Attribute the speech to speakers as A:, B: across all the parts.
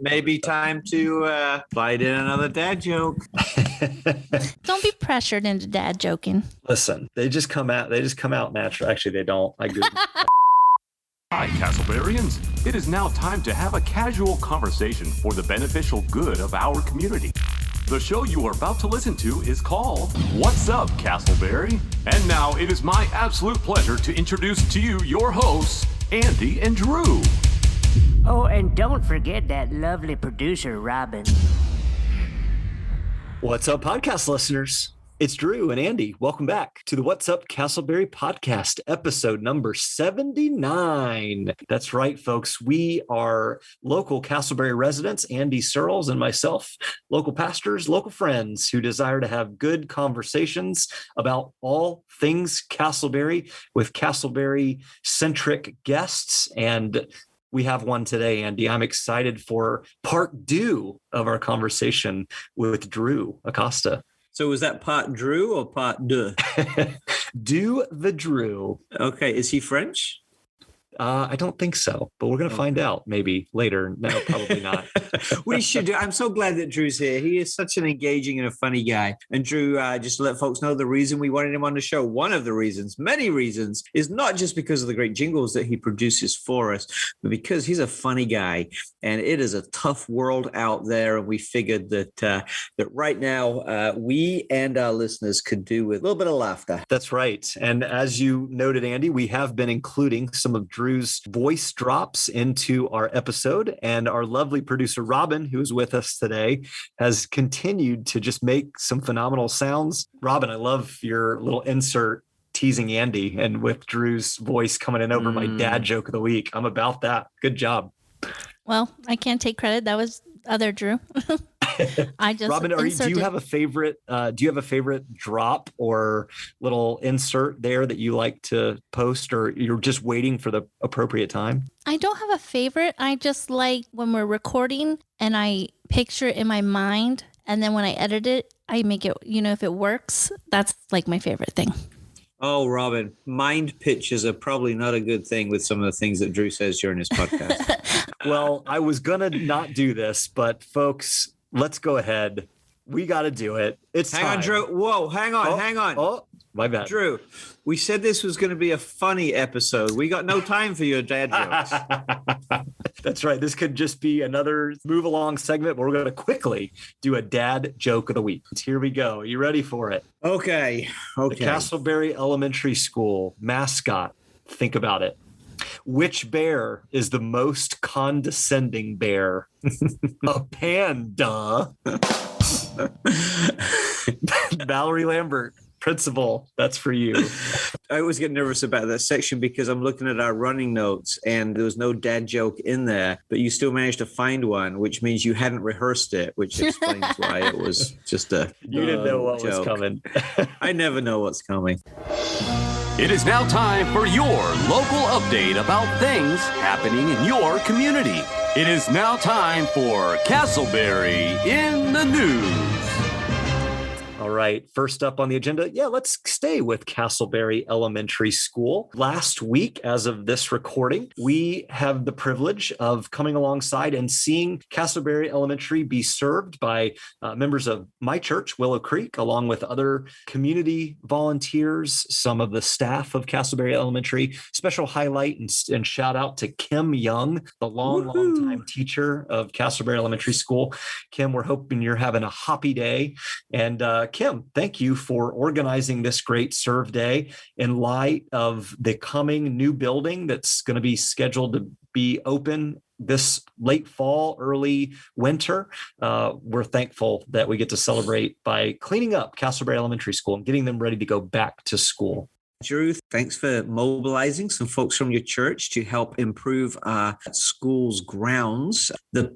A: Maybe time to slide in another dad joke.
B: Don't be pressured into dad joking.
C: Listen, they just come out natural. Actually, they don't. I Googled.
D: Hi, Casselberrians. It is now time to have a casual conversation for the beneficial good of our community. The show you are about to listen to is called What's Up, Casselberry? And now it is my absolute pleasure to introduce to you your hosts, Andy and Drew.
E: Oh, and don't forget that lovely producer, Robin.
C: What's up, podcast listeners? It's Drew and Andy. Welcome back to the What's Up Casselberry podcast, episode number 79. That's right, folks. We are local Casselberry residents, Andy Searles and myself, local pastors, local friends who desire to have good conversations about all things Casselberry with Casselberry-centric guests. And we have one today, Andy. I'm excited for part two of our conversation with Drew Acosta.
A: So was that part Drew or part Deux?
C: Do the Drew.
A: Okay. Is he French?
C: I don't think so, but we're going to find out maybe later. No, probably not.
A: We should do. I'm so glad that Drew's here. He is such an engaging and a funny guy. And Drew, just to let folks know, the reason we wanted him on the show, one of the reasons, many reasons, is not just because of the great jingles that he produces for us, but because he's a funny guy. And it is a tough world out there. And we figured that right now we and our listeners could do with a little bit of laughter.
C: That's right. And as you noted, Andy, we have been including some of Drew's voice drops into our episode, and our lovely producer Robin, who is with us today, has continued to just make some phenomenal sounds. Robin, I love your little insert teasing Andy, and with Drew's voice coming in over my dad joke of the week. I'm about that. Good job.
B: Well, I can't take credit. That was other Drew. I just
C: Robin, do you have a favorite? Do you have a favorite drop or little insert there that you like to post, or you're just waiting for the appropriate time?
B: I don't have a favorite. I just like when we're recording and I picture it in my mind, and then when I edit it, I make it. If it works, that's like my favorite thing.
A: Oh, Robin, mind pictures are probably not a good thing with some of the things that Drew says during his podcast.
C: Well, I was going to not do this, but folks, let's go ahead. We got to do it. It's
A: hang
C: time.
A: on, Drew. Whoa, hang on.
C: Oh, my bad.
A: Drew, we said this was going to be a funny episode. We got no time for your dad jokes.
C: That's right. This could just be another move along segment, but we're going to quickly do a dad joke of the week. Here we go. Are you ready for it?
A: Okay.
C: The Casselberry Elementary School mascot. Think about it. Which bear is the most condescending bear? A panda. Valerie Lambert, principal, that's for you.
A: I always get nervous about that section because I'm looking at our running notes and there was no dad joke in there, but you still managed to find one, which means you hadn't rehearsed it, which explains why it was just a
C: You didn't know what
A: joke.
C: was coming.
A: I never know what's coming.
D: It is now time for your local update about things happening in your community. It is now time for Casselberry in the News.
C: All right. First up on the agenda, let's stay with Casselberry Elementary School. Last week, as of this recording, we have the privilege of coming alongside and seeing Casselberry Elementary be served by members of my church, Willow Creek, along with other community volunteers, some of the staff of Casselberry Elementary. Special highlight and shout out to Kim Young, the long time teacher of Casselberry Elementary School. Kim, we're hoping you're having a happy day. And Kim, thank you for organizing this great serve day in light of the coming new building that's going to be scheduled to be open this late fall, early winter. We're thankful that we get to celebrate by cleaning up Casselberry Elementary School and getting them ready to go back to school.
A: Drew, thanks for mobilizing some folks from your church to help improve our school's grounds. The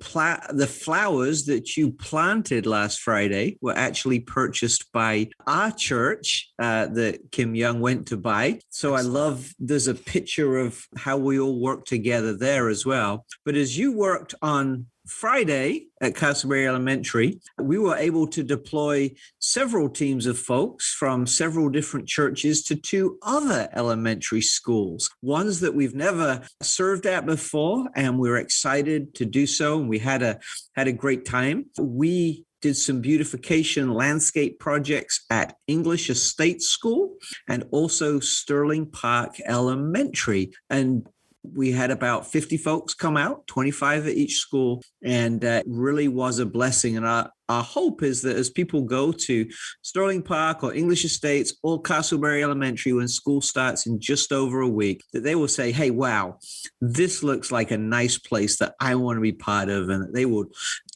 A: flowers that you planted last Friday were actually purchased by our church that Kim Young went to buy. So I love, there's a picture of how we all work together there as well. But as you worked on Friday at Casselberry Elementary, we were able to deploy several teams of folks from several different churches to two other elementary schools, ones that we've never served at before, and we're excited to do so. And we had a great time. We did some beautification landscape projects at English Estate School and also Sterling Park Elementary. And we had about 50 folks come out, 25 at each school, and it really was a blessing. And our hope is that as people go to Sterling Park or English Estates or Casselberry Elementary when school starts in just over a week, that they will say, hey, wow, this looks like a nice place that I want to be part of. And they will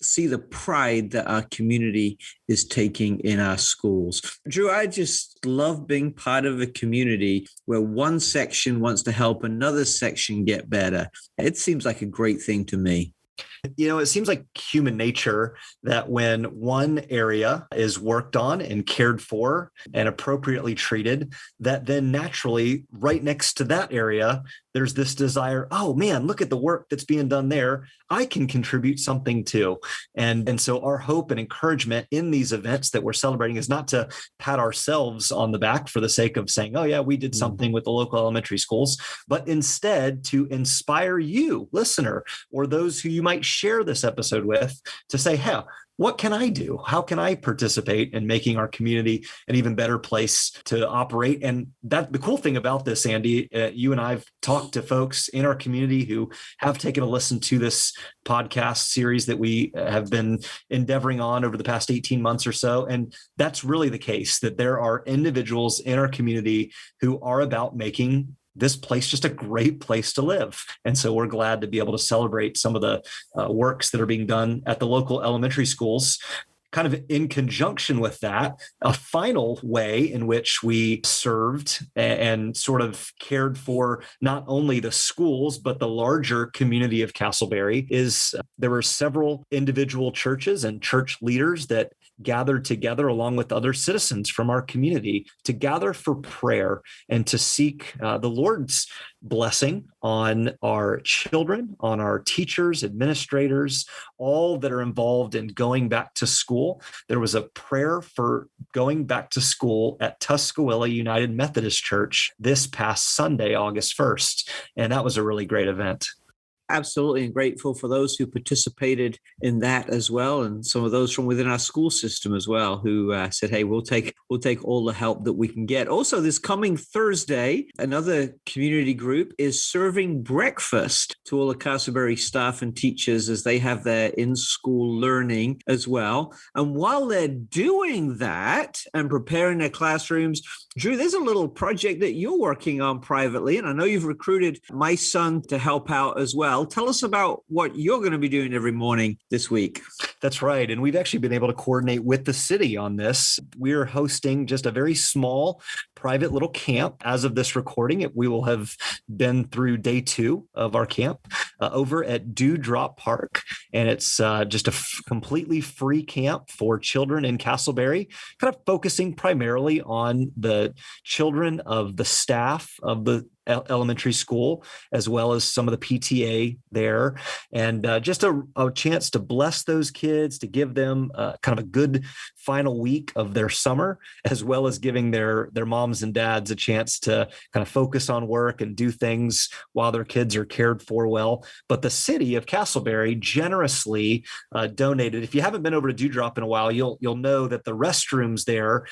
A: see the pride that our community is taking in our schools. Drew, I just love being part of a community where one section wants to help another section get better. It seems like a great thing to me.
C: You know, it seems like human nature that when one area is worked on and cared for and appropriately treated, that then naturally right next to that area, there's this desire, oh man, look at the work that's being done there. I can contribute something too. And so our hope and encouragement in these events that we're celebrating is not to pat ourselves on the back for the sake of saying, oh yeah, we did something with the local elementary schools, but instead to inspire you, listener, or those who you might share this episode with, to say, hey, what can I do? How can I participate in making our community an even better place to operate? And that the cool thing about this, Andy, you and I've talked to folks in our community who have taken a listen to this podcast series that we have been endeavoring on over the past 18 months or so. And that's really the case, that there are individuals in our community who are about making this place just a great place to live. And so we're glad to be able to celebrate some of the works that are being done at the local elementary schools. Kind of in conjunction with that, a final way in which we served and sort of cared for not only the schools, but the larger community of Casselberry is there were several individual churches and church leaders that gathered together along with other citizens from our community to gather for prayer and to seek the Lord's blessing on our children, on our teachers, administrators, all that are involved in going back to school. There was a prayer for going back to school at Tuscaloosa United Methodist Church this past Sunday, August 1st. And that was a really great event.
A: Absolutely, and grateful for those who participated in that as well, and some of those from within our school system as well, who said, "Hey, we'll take all the help that we can get." Also, this coming Thursday, another community group is serving breakfast to all the Casselberry staff and teachers as they have their in-school learning as well. And while they're doing that and preparing their classrooms, Drew, there's a little project that you're working on privately, and I know you've recruited my son to help out as well. Tell us about what you're going to be doing every morning this week.
C: That's right. And we've actually been able to coordinate with the city on this. We're hosting just a very small private little camp. As of this recording, we will have been through day 2 of our camp over at Dewdrop Park. And it's just a completely free camp for children in Casselberry, kind of focusing primarily on the children of the staff of the elementary school, as well as some of the PTA there, and just a chance to bless those kids, to give them kind of a good final week of their summer, as well as giving their moms and dads a chance to kind of focus on work and do things while their kids are cared for well. But the city of Casselberry generously donated. If you haven't been over to Dewdrop in a while, you'll know that the restrooms there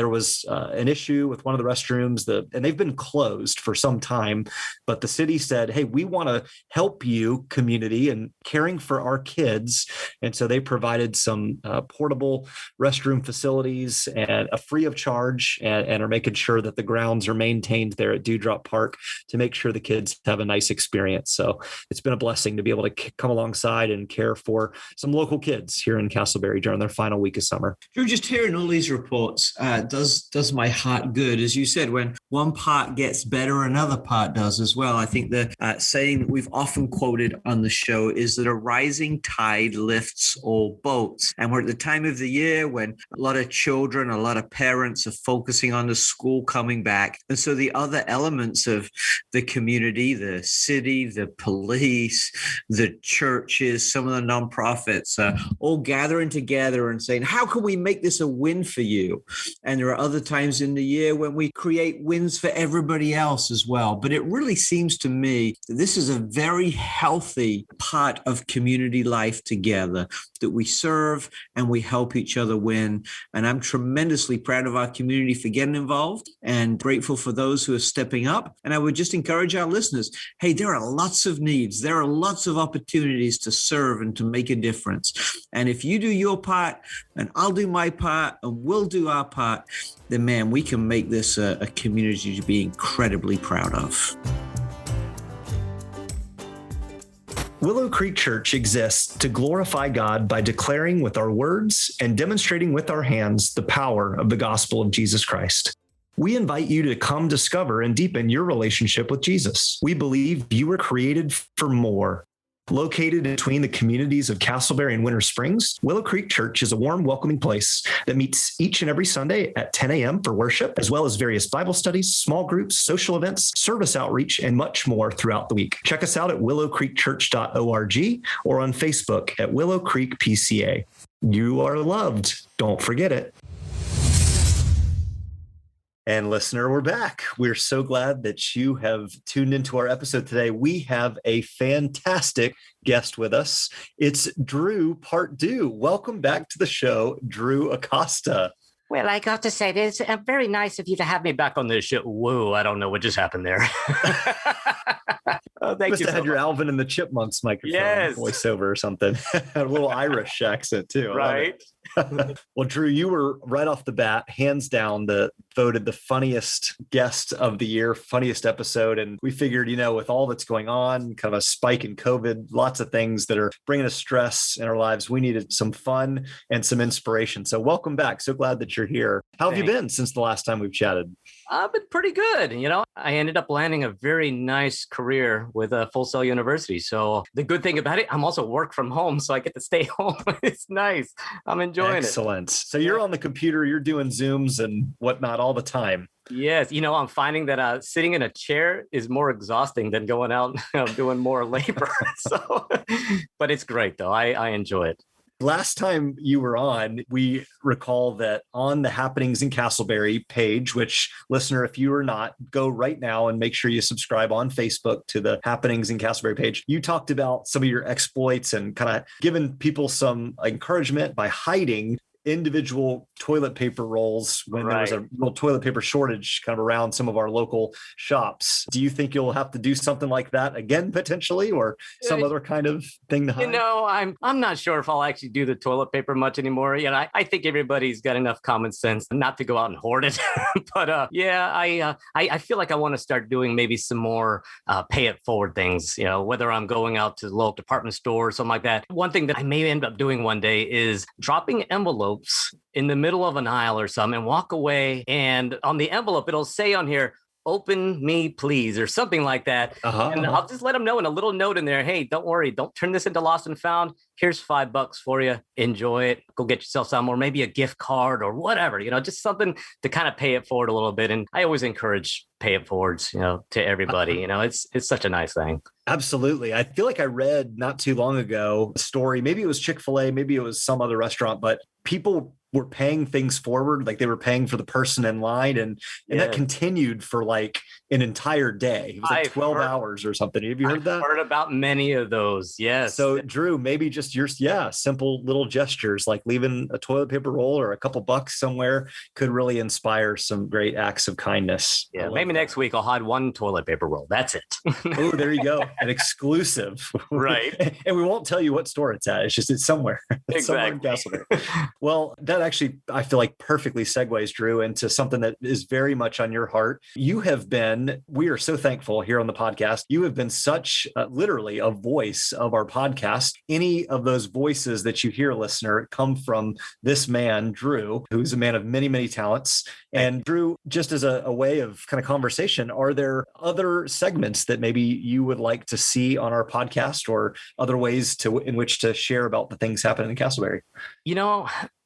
C: was an issue with one of the restrooms, and they've been closed for some time, but the city said, hey, we want to help you, community, and caring for our kids. And so they provided some portable restroom facilities and a free of charge, and are making sure that the grounds are maintained there at Dewdrop Park to make sure the kids have a nice experience. So it's been a blessing to be able to come alongside and care for some local kids here in Casselberry during their final week of summer.
A: Drew, just hearing all these reports does my heart good. As you said, when one part gets better, another part does as well. I think the saying that we've often quoted on the show is that a rising tide lifts all boats. And we're at the time of the year when a lot of children, a lot of parents are focusing on the school coming back. And so the other elements of the community, the city, the police, the churches, some of the nonprofits, all gathering together and saying, how can we make this a win for you? And there are other times in the year when we create wins for everybody else as well. But it really seems to me that this is a very healthy part of community life together, that we serve and we help each other win. And I'm tremendously proud of our community for getting involved and grateful for those who are stepping up. And I would just encourage our listeners, hey, there are lots of needs. There are lots of opportunities to serve and to make a difference. And if you do your part and I'll do my part and we'll do our part, then man, we can make this a community to be incredibly proud of.
C: Willow Creek Church exists to glorify God by declaring with our words and demonstrating with our hands the power of the gospel of Jesus Christ. We invite you to come discover and deepen your relationship with Jesus. We believe you were created for more. Located between the communities of Casselberry and Winter Springs, Willow Creek Church is a warm, welcoming place that meets each and every Sunday at 10 a.m. for worship, as well as various Bible studies, small groups, social events, service outreach, and much more throughout the week. Check us out at willowcreekchurch.org or on Facebook at Willow Creek PCA. You are loved. Don't forget it. And listener, we're back. We're so glad that you have tuned into our episode today. We have a fantastic guest with us. It's Drew, part Deux. Welcome back to the show, Drew Acosta.
E: Well, I got to say, it's very nice of you to have me back on this show. Whoa, I don't know what just happened there.
C: Thank you. Must have had your Alvin and the Chipmunks microphone voiceover or something. A little Irish accent too.
E: Right.
C: Well, Drew, you were right off the bat, hands down, voted the funniest guest of the year, funniest episode. And we figured, with all that's going on, kind of a spike in COVID, lots of things that are bringing us stress in our lives, we needed some fun and some inspiration. So welcome back. So glad that you're here. How have you been since the last time we've chatted?
E: I've been pretty good. I ended up landing a very nice career with Full Sail University. So the good thing about it, I'm also work from home, so I get to stay home. It's nice. I'm enjoying it.
C: Excellent. So you're on the computer, you're doing Zooms and whatnot all the time.
E: Yes. I'm finding that sitting in a chair is more exhausting than going out doing more labor. But it's great, though. I enjoy it.
C: Last time you were on, we recall that on the Happenings in Casselberry page, which, listener, if you are not, go right now and make sure you subscribe on Facebook to the Happenings in Casselberry page. You talked about some of your exploits and kind of giving people some encouragement by hiding individual toilet paper rolls when there was a real toilet paper shortage kind of around some of our local shops. Do you think you'll have to do something like that again, potentially, or some other kind of thing to hide?
E: I'm not sure if I'll actually do the toilet paper much anymore. I think everybody's got enough common sense not to go out and hoard it. But I feel like I want to start doing maybe some more pay it forward things, whether I'm going out to the local department store or something like that. One thing that I may end up doing one day is dropping envelopes in the middle of an aisle or something and walk away. And on the envelope, it'll say on here, "Open me, please," or something like that. And I'll just let them know in a little note in there, "Hey, don't worry. Don't turn this into lost and found. Here's $5 for you. Enjoy it. Go get yourself some, or maybe a gift card or whatever, just something to kind of pay it forward a little bit." And I always encourage pay it forwards, to everybody. It's such a nice thing.
C: Absolutely. I feel like I read not too long ago a story, maybe it was Chick-fil-A, maybe it was some other restaurant, but people were paying things forward, like they were paying for the person in line, and that continued for like an entire day. It was like 12 hours or something. Have you heard that?
E: I've heard about many of those. Yes.
C: So Drew, maybe just your simple little gestures like leaving a toilet paper roll or a couple bucks somewhere could really inspire some great acts of kindness.
E: Yeah. Maybe next week I'll hide one toilet paper roll. That's it.
C: Oh, there you go. An exclusive.
E: Right.
C: And we won't tell you what store it's at. It's somewhere. It's
E: exactly.
C: Somewhere in Casselberry. Well, that actually, I feel like perfectly segues, Drew, into something that is very much on your heart. You have been again, we are so thankful here on the podcast. You have been such literally a voice of our podcast. Any of those voices that you hear, listener, come from this man, Drew, who's a man of many, many talents. And Drew, just as a way of kind of conversation, are there other segments that maybe you would like to see on our podcast or other ways in which to share about the things happening in Casselberry?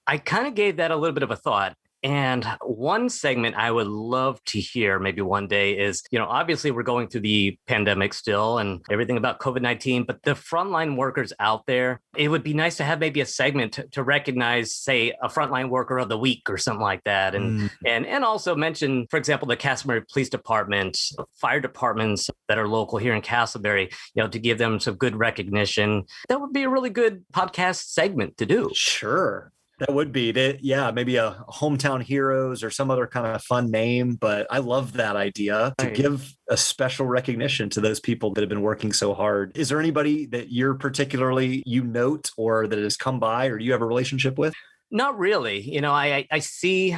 E: I kind of gave that a little bit of a thought. And one segment I would love to hear maybe one day is, obviously we're going through the pandemic still and everything about COVID-19, but the frontline workers out there, it would be nice to have maybe a segment to recognize, say, a frontline worker of the week or something like that. And also mention, for example, the Casselberry Police Department, fire departments that are local here in Casselberry, to give them some good recognition. That would be a really good podcast segment to do.
C: Sure. That would be, maybe a hometown heroes or some other kind of fun name. But I love that idea to give a special recognition to those people that have been working so hard. Is there anybody that you're particularly, note or that has come by or you have a relationship with?
E: Not really. I see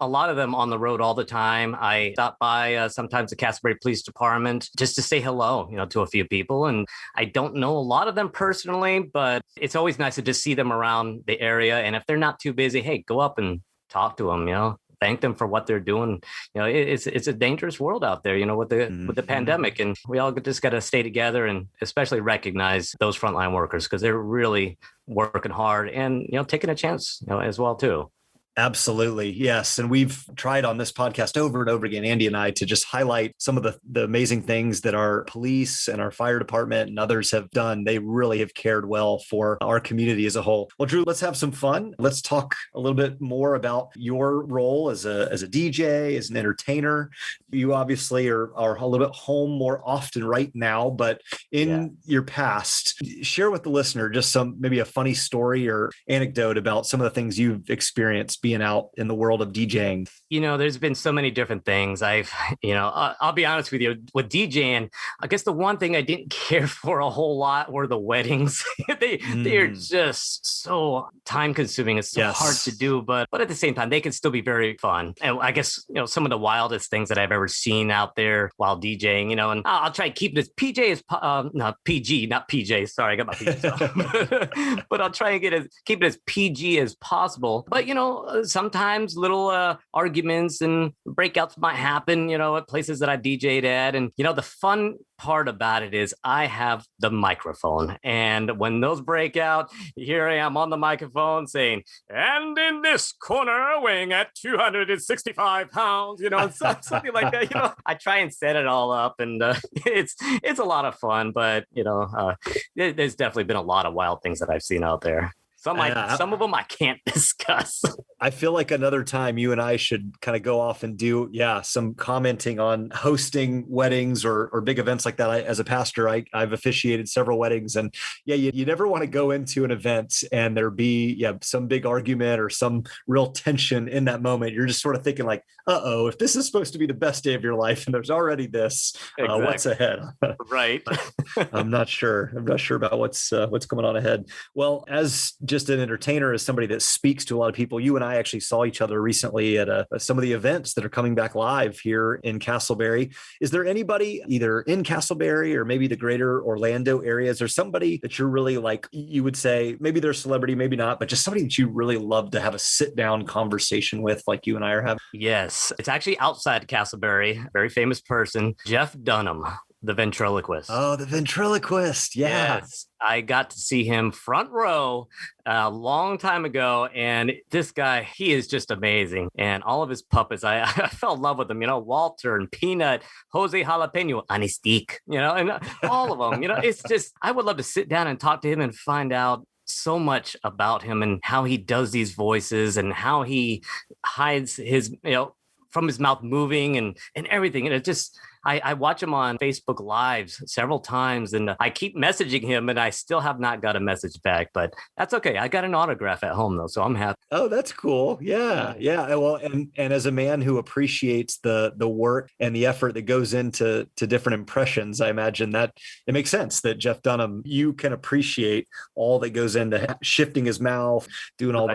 E: a lot of them on the road all the time. I stop by sometimes the Casselberry Police Department just to say hello, to a few people. And I don't know a lot of them personally, but it's always nice to just see them around the area. And if they're not too busy, hey, go up and talk to them, thank them for what they're doing. It's a dangerous world out there, with the pandemic. And we all just got to stay together and especially recognize those frontline workers because they're really working hard and, taking a chance as well, too.
C: Absolutely. Yes. And we've tried on this podcast over and over again, Andy and I, to just highlight some of the amazing things that our police and our fire department and others have done. They really have cared well for our community as a whole. Well, Drew, let's have some fun. Let's talk a little bit more about your role as a DJ, as an entertainer. You obviously are a little bit home more often right now, but in your past, share with the listener just maybe a funny story or anecdote about some of the things you've experienced being out in the world of DJing.
E: There's been so many different things. I'll be honest with you, with DJing, I guess the one thing I didn't care for a whole lot were the weddings. They're just so time consuming. It's so hard to do, but at the same time, they can still be very fun. And I guess, some of the wildest things that I've ever seen out there while DJing, and I'll try to keep it as PG, not PJ. Sorry, I got my PJ. But I'll try and keep it as PG as possible. But, sometimes little arguments and breakouts might happen, at places that I DJ'd at. And, the fun part about it is I have the microphone. And when those break out, here I am on the microphone saying, and in this corner, weighing at 265 pounds, something like that. I try and set it all up and it's a lot of fun. But, there's definitely been a lot of wild things that I've seen out there. Some of them I can't discuss. I
C: feel like another time you and I should kind of go off and do, some commenting on hosting weddings or big events like that. As a pastor, I've officiated several weddings, and you never want to go into an event and there be some big argument or some real tension in that moment. You're just sort of thinking like, if this is supposed to be the best day of your life and there's already this, exactly. What's ahead?
E: Right.
C: I'm not sure. I'm not sure about what's coming on ahead. Well, as just an entertainer, as somebody that speaks to a lot of people, you and I actually saw each other recently at some of the events that are coming back live here in Casselberry. Is there anybody either in Casselberry or maybe the greater Orlando area? Is there somebody that you're really like, you would say, maybe they're a celebrity, maybe not, but just somebody that you really love to have a sit down conversation with like you and I are having?
E: Yes, it's actually outside Casselberry, very famous person, Jeff Dunham, the ventriloquist.
C: Oh, the ventriloquist. Yeah.
E: Yes. I got to see him front row a long time ago. And this guy, he is just amazing. And all of his puppets, I fell in love with them, Walter and Peanut, Jose Jalapeno, Anistique, and all of them, it's just, I would love to sit down and talk to him and find out so much about him and how he does these voices and how he hides his, from his mouth moving and everything. And it just, I watch him on Facebook Lives several times and I keep messaging him and I still have not got a message back, but that's okay. I got an autograph at home though, so I'm happy.
C: Oh, that's cool. Yeah. Well, and as a man who appreciates the work and the effort that goes into different impressions, I imagine that it makes sense that Jeff Dunham, you can appreciate all that goes into shifting his mouth, doing all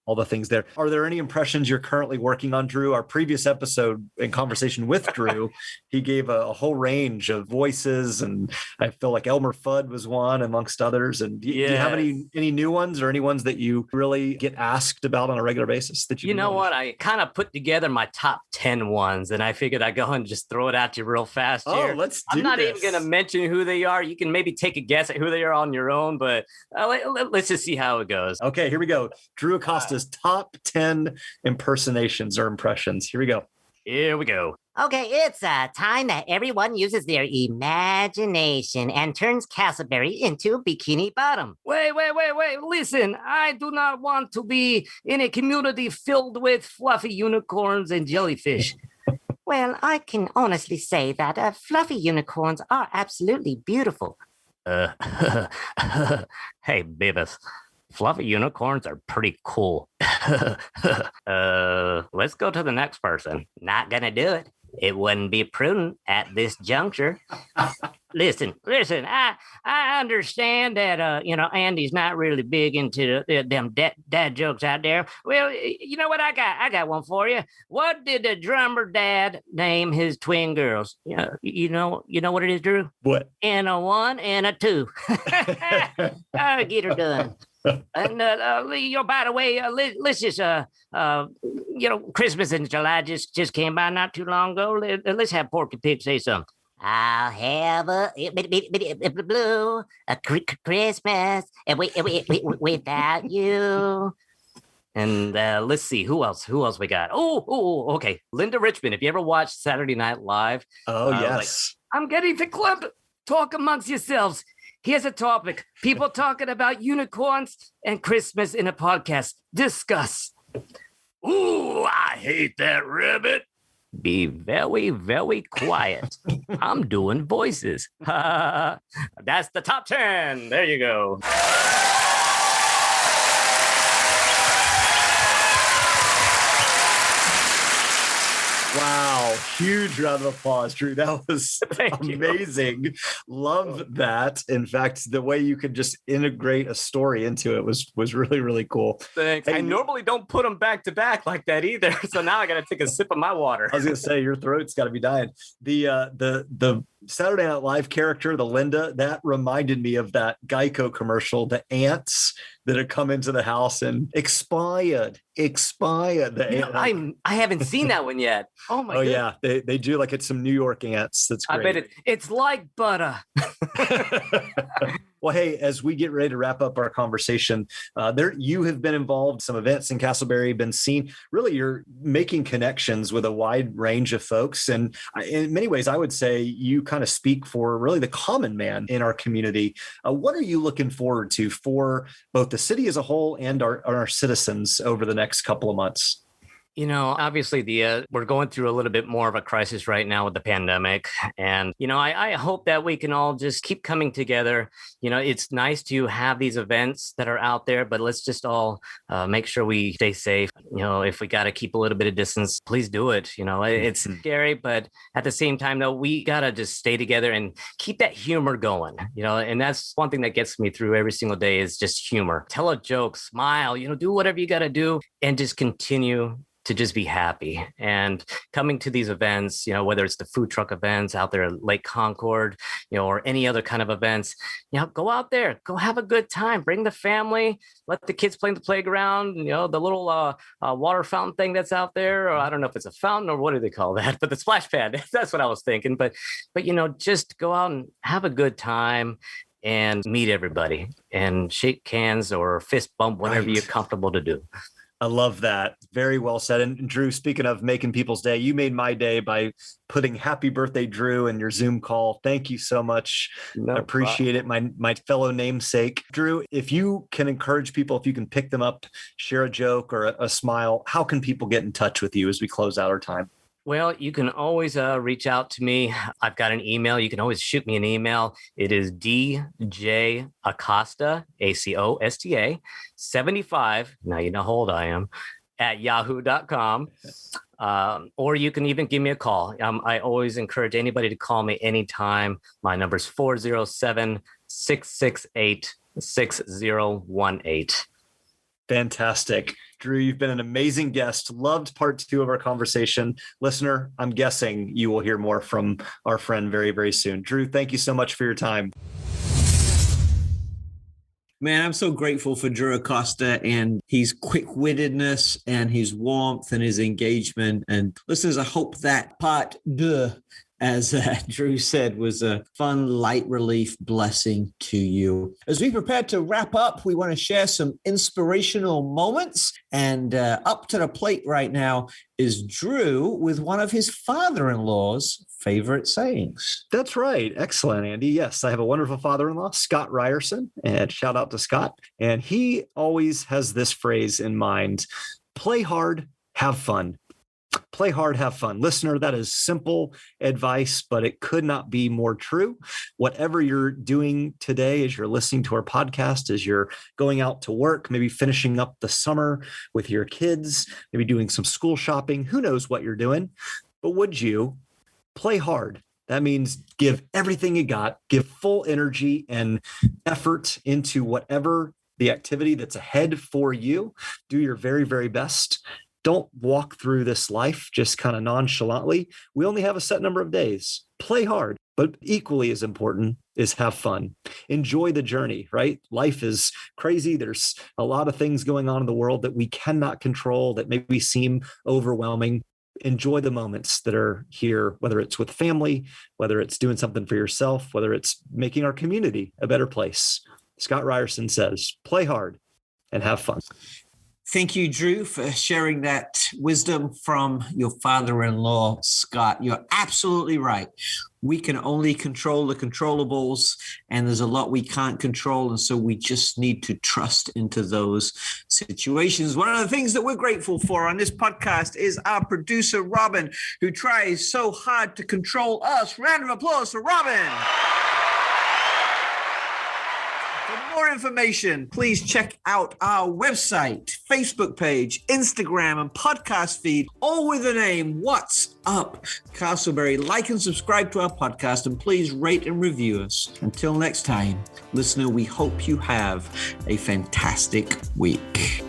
C: all the things there. Are there any impressions you're currently working on, Drew? Our previous episode in conversation with Drew, he gave a whole range of voices, and I feel like Elmer Fudd was one amongst others. And do you have any new ones or any ones that you really get asked about on a regular basis that
E: you know what? I kind of put together my top 10 ones, and I figured I'd go and just throw it at you real fast here. I'm not even going to mention who they are. You can maybe take a guess at who they are on your own, but let's just see how it goes.
C: Okay, here we go. Drew Acosta's top 10 impersonations or impressions. Here we go.
F: Okay, it's time that everyone uses their imagination and turns Casselberry into Bikini Bottom.
E: Wait. Listen, I do not want to be in a community filled with fluffy unicorns and jellyfish.
F: Well, I can honestly say that fluffy unicorns are absolutely beautiful.
E: Hey, Beavis. Fluffy unicorns are pretty cool. Let's go to the next person.
F: Not gonna do it. It wouldn't be prudent at this juncture.
E: Listen, I understand that, Andy's not really big into them dad jokes out there. Well, you know what? I got one for you. What did the drummer dad name his twin girls? You know what it is, Drew?
C: What?
E: And a 1 and a 2.
F: Get her done.
E: And by the way, let's just Christmas in July just came by not too long ago. Let's have Porky Pig say something.
F: I'll have a blue Christmas without you.
E: And let's see who else we got. Okay, Linda Richmond. If you ever watched Saturday Night Live,
C: yes,
E: I'm getting the clip. Talk amongst yourselves. Here's a topic. People talking about unicorns and Christmas in a podcast. Discuss. Ooh, I hate that rabbit. Be very, very quiet. I'm doing voices. That's the top 10. There you go.
C: Wow. Huge round of applause, Drew. That was amazing. Love that. In fact, the way you could just integrate a story into it was really, really cool.
E: Thanks. I normally don't put them back to back like that either. So now I got to take a sip of my water.
C: I was going to say, your throat's got to be dying. The Saturday Night Live character, the Linda, that reminded me of that Geico commercial, the ants that had come into the house and expired.
E: I haven't seen that one yet. Oh my god.
C: Yeah, they do like it's some New York ants. That's great.
E: I bet it's like butter.
C: Well, hey, as we get ready to wrap up our conversation, you have been involved in some events in Casselberry, been seen. Really, you're making connections with a wide range of folks. And in many ways, I would say you kind of speak for really the common man in our community. What are you looking forward to for both the city as a whole and our citizens over the next couple of months?
E: Obviously we're going through a little bit more of a crisis right now with the pandemic. And, I hope that we can all just keep coming together. It's nice to have these events that are out there, but let's just all make sure we stay safe. If we got to keep a little bit of distance, please do it. It's scary, but at the same time, though, we got to just stay together and keep that humor going, and that's one thing that gets me through every single day is just humor. Tell a joke, smile, do whatever you got to do and just continue to just be happy. And coming to these events, whether it's the food truck events out there at Lake Concord, or any other kind of events, go out there, go have a good time, bring the family, let the kids play in the playground, the little water fountain thing that's out there, or I don't know if it's a fountain or what do they call that, but the splash pad, that's what I was thinking. But just go out and have a good time and meet everybody and shake hands or fist bump, whatever you're comfortable to do.
C: I love that. Very well said. And Drew, speaking of making people's day, you made my day by putting happy birthday, Drew, in your Zoom call. Thank you so much. I appreciate it. My fellow namesake. Drew, if you can encourage people, if you can pick them up, share a joke or a smile, how can people get in touch with you as we close out our time?
E: Well, you can always reach out to me. I've got an email. You can always shoot me an email. It is DJ Acosta, ACOSTA, 75. Now you know how old I am, at yahoo.com. Or you can even give me a call. I always encourage anybody to call me anytime. My number is 407-668-6018.
C: Fantastic. Drew, you've been an amazing guest. Loved part 2 of our conversation. Listener, I'm guessing you will hear more from our friend very, very soon. Drew, thank you so much for your time.
A: Man, I'm so grateful for Drew Acosta and his quick-wittedness and his warmth and his engagement. And listeners, I hope that part 2, as Drew said, was a fun, light relief blessing to you. As we prepare to wrap up, we want to share some inspirational moments. And up to the plate right now is Drew with one of his father-in-law's favorite sayings.
C: That's right. Excellent, Andy. Yes, I have a wonderful father-in-law, Scott Ryerson, and shout out to Scott. And he always has this phrase in mind: play hard, have fun. Play hard, have fun. Listener, that is simple advice, but it could not be more true. Whatever you're doing today as you're listening to our podcast, as you're going out to work, maybe finishing up the summer with your kids, maybe doing some school shopping, who knows what you're doing, but would you play hard? That means give everything you got, give full energy and effort into whatever the activity that's ahead for you. Do your very, very best. Don't walk through this life just kind of nonchalantly. We only have a set number of days. Play hard, but equally as important is have fun. Enjoy the journey, right? Life is crazy. There's a lot of things going on in the world that we cannot control, that maybe seem overwhelming. Enjoy the moments that are here, whether it's with family, whether it's doing something for yourself, whether it's making our community a better place. Scott Ryerson says, play hard and have fun.
A: Thank you, Drew, for sharing that wisdom from your father-in-law, Scott. You're absolutely right. We can only control the controllables, and there's a lot we can't control, and so we just need to trust into those situations. One of the things that we're grateful for on this podcast is our producer, Robin, who tries so hard to control us. Round of applause for Robin. For more information, please check out our website, Facebook page, Instagram, and podcast feed, all with the name What's Up Casselberry. Like and subscribe to our podcast, and please rate and review us. Until next time, listener, we hope you have a fantastic week.